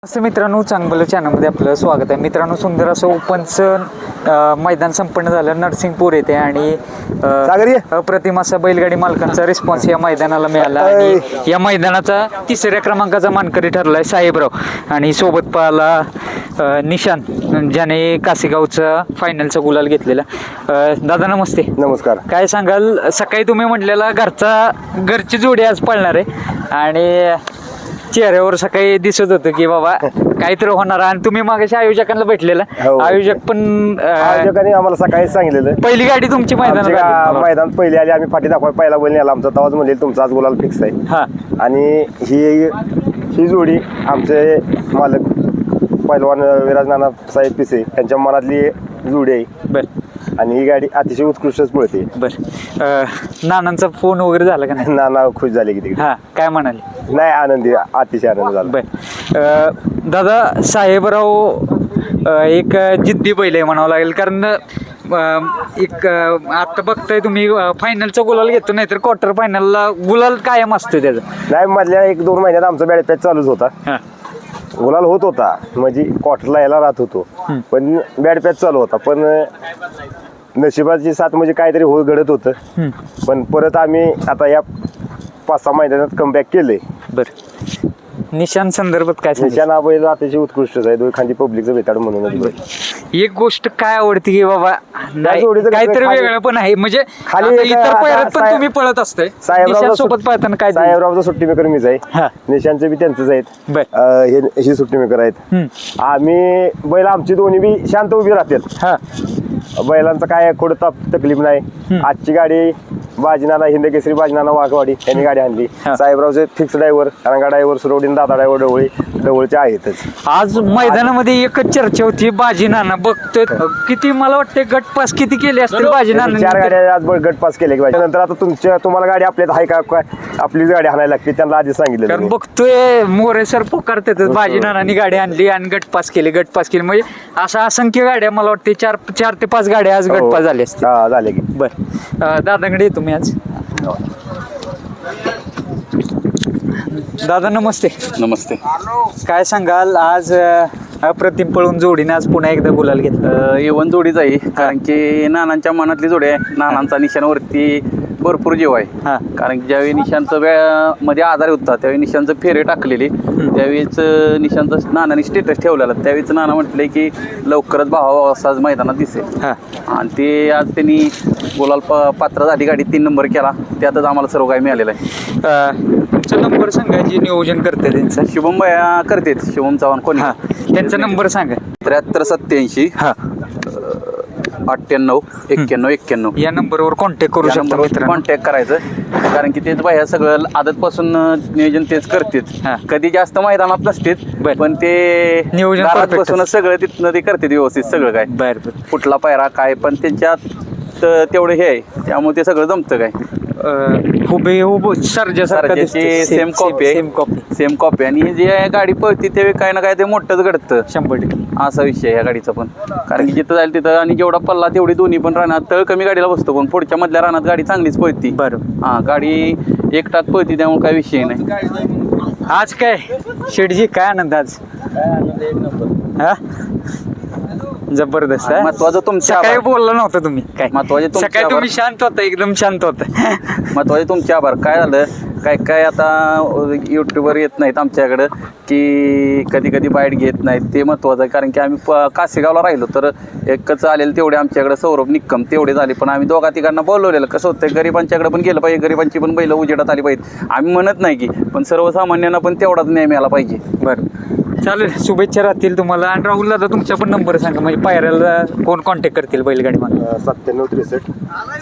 असं मित्रांनो, चांगलं चॅनलमध्ये आपलं स्वागत आहे. मित्रांनो, सुंदर असं ओपनचं मैदान संपन्न झालं नरसिंगपूर येथे आणि अप्रतिम असा बैलगाडी मालकांचा रिस्पॉन्स या मैदानाला मिळाला आणि या मैदानाचा 3ऱ्या क्रमांकाचा मानकरी ठरलाय साहेबराव आणि सोबत पाहला निशान, ज्याने कासेगावचा फायनलचा गुलाल घेतलेला. दादा नमस्ते. नमस्कार. काय सांगाल, सकाळी तुम्ही म्हटलेला घरची जोडी आज पळणार आहे आणि चेहऱ्यावर सकाळी दिसत होतं की बाबा काहीतरी होणार, आणि तुम्ही मागाशी आयोजकांना भेटलेला. आयोजक पण आयोजकांनी आम्हाला सकाळीच सांगितलेलं पहिली गाडी तुमची मैदानात पहिली आली. आम्ही फाटी दाखवाय पहिला बैल नेला आमचा, तवाच म्हणजे तुमचा आज गुलाल फिक्स आहे. हा, आणि ही जोडी आमचे मालक पैलवान विराज नाना साहेब पिसे यांच्या मनातली जोडी आहे. बर. आणि ही गाडी अतिशय उत्कृष्टच पळते. बर. नानांचा फोन वगैरे झाला का नाही? नाना खुश झाले की तिकडे. हा, काय म्हणाले? नाही, आनंदी, अतिशय आनंद झाला. बर. दादा, साहेबराव एक जिद्दी बैल आहे म्हणावं लागेल, कारण एक आता बघताय तुम्ही फायनलचा गुलाल घेतो, नाही तर क्वार्टर फायनलला गुलाल कायम असतो त्याचा. नाही, मधल्या 1-2 महिन्यात आमचा बॅट पॅच चालूच होता. हा, गुलाल होत होता, म्हणजे क्वार्टरला यायला राहत होतो, पण बॅट पॅच चालू होता. पण नशिबाची साथ म्हणजे काहीतरी घडत होतं. पण परत आम्ही आता या 5-6 महिन्यात कमबॅक केलंय. बर. निशान संदर्भात काय निशान हा बैल अतिशय उत्कृष्टच आहे. एखादी पब्लिकचं भेटाड म्हणून एक गोष्ट काय आवडते की बाबा काहीतरी वेगळं पण आहे, म्हणजे खाली इतर पैरात पण तुम्ही पळत असते. साहेबराव सोबत पळताना काय साहेबरावचा सुट्टी मेकर मीच आहे. निशांचे बी त्यांचंच आहेत. ही सुट्टी मेकर आहेत. आम्ही बैल आमची दोन्ही बी शांत उभी राहतात. बैलांचं काय कुठं तकलीफ नाही. आजची गाडी बाजीनाना हिंदकेसरी बाजीनाना वाघवाडी यांनी गाडी आणली. साहेबरावचे फिक्स ड्रायव्हर, रंगा ड्रायव्हर, सुरवडीन दादा ड्रायव्हर ढवळचे आहेतच. आज मैदानामध्ये एकच चर्चा होती, बाजीनाना बघतोय किती, मला वाटतं गटपास किती केले असतील बाजीनाना. 4 गाड्या आज गटपास केले की नंतर आता तुम्हाला गाडी आपल्यात आहे का, आपलीच गाडी आणायला लागते, त्यांना आधी सांगितलं. कारण बघतोय मोरे सर पोकारतात, बाजीनानानी गाडी आणली आणि गटपास केली म्हणजे अशा असंख्य गाड्या, मला वाटते 4 ते 5 गाड्या आज गटपास झाल्या असतील. झाले की. बरं. दादाकडे येतो मी आज. दादा नमस्ते. नमस्ते. काय सांगाल, आज अप्रतिम पळून जोडीने आज पुन्हा एकदा गुलाल घेतला? येवन जोडीच आहे, कारण की नानांच्या मनातली जोडी आहे. नानांचा निशाणवरती भरपूर जीव आहे. कारण की ज्यावेळी निशांचं मध्ये आजारी होता त्यावेळी निशांचं फेरे टाकलेले, त्यावेळीच निशांचं नानाने स्टेटस ठेवलेला. त्यावेळीच नाना म्हटले की लवकरच भावा असाच मैदानात दिसेल. आणि ते आज त्यांनी गुलाल पात्र झाली, गाडी 3 नंबर केला. त्यातच आम्हाला सर्व काही मिळालेलं आहे. तुमचा नंबर सांगा, जे नियोजन करते त्यांचा. शुभम भैया करतेत, शुभम चव्हाण कोणी. त्यांचा नंबर सांगा. 7387 98 91 91. या नंबरवर कॉन्टॅक्ट करू शकता. कॉन्टॅक्ट करायचं, कारण की तेच बाहेर सगळं आदतपासून नियोजन तेच करतात. कधी जास्त मैदानात नसतात, पण ते नियोजन पासून सगळं तिथनं ते करतात व्यवस्थित सगळं काय. बरं. कुठला पायरा काय, पण त्यांच्यात तेवढं हे आहे, त्यामुळे ते सगळं जमतं काय. हुबेहूब सेम कॉपी. आणि जे गाडी पळते त्यावेळी काय ना काय ते मोठंच घडतं. 100% असा विषय आहे या गाडीचा पण. कारण की जिथं जाईल तिथं, आणि जेवढा पल्ला तेवढी दोन्ही पण राहणार. तळ कमी गाडीला बसतो, पण पुढच्या मधल्या रानात गाडी चांगलीच पळती. बरं. गाडी 1 टाक पळती, त्यामुळे काय विषय नाही. आज काय शेठजी, काय आनंद आज? जबरदस्त. महत्वाचं तुमच्या काय बोलला नव्हतं तुम्ही, काय महत्वाचे सकाळी तुम्ही शांत होता, एकदम शांत होता. महत्वाचे तुमचे आभार. काय झालं, काय आता युट्यूबवर येत नाहीत आमच्याकडं, की कधी बाईट घेत नाहीत, ते महत्वाचं आहे. कारण की आम्ही कासेगावला राहिलो तर एकच आलेलं तेवढे आमच्याकडे सौरभ निक्कम तेवढे झाले. पण आम्ही 2-3 बोलवलेलं. कसं होतं, गरिबांच्याकडे पण गेलं पाहिजे, गरिबांची पण बैल उजेडात आली पाहिजे. आम्ही म्हणत नाही की, पण सर्वसामान्यांना पण तेवढाच न्याय मिळाला पाहिजे. बरं, चालेल. शुभेच्छा राहतील तुम्हाला. आणि राहुल दादा, तुमचा पण नंबर सांगा, म्हणजे पायऱ्याला कोण कॉन्टॅक्ट करतील बैलगाडी मला. 97 63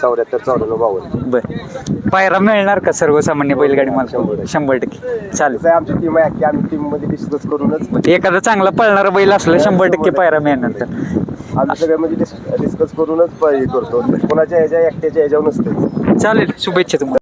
74 54 52. बरं. पायरा मिळणार का सर्वसामान्य बैलगाडी मला? 100%. चालेल. आमची टीम आहे की आम्ही टीम मध्ये डिस्कस करूनच, एखादा चांगला पळणारा बैल असला 100% पायरा मिळणार. तर आम्ही सगळ्यामध्ये डिस्कस करूनच करतो. कोणाच्या एकट्याच्या ह्याच्यावर नसते. चालेल. शुभेच्छा तुम्हाला.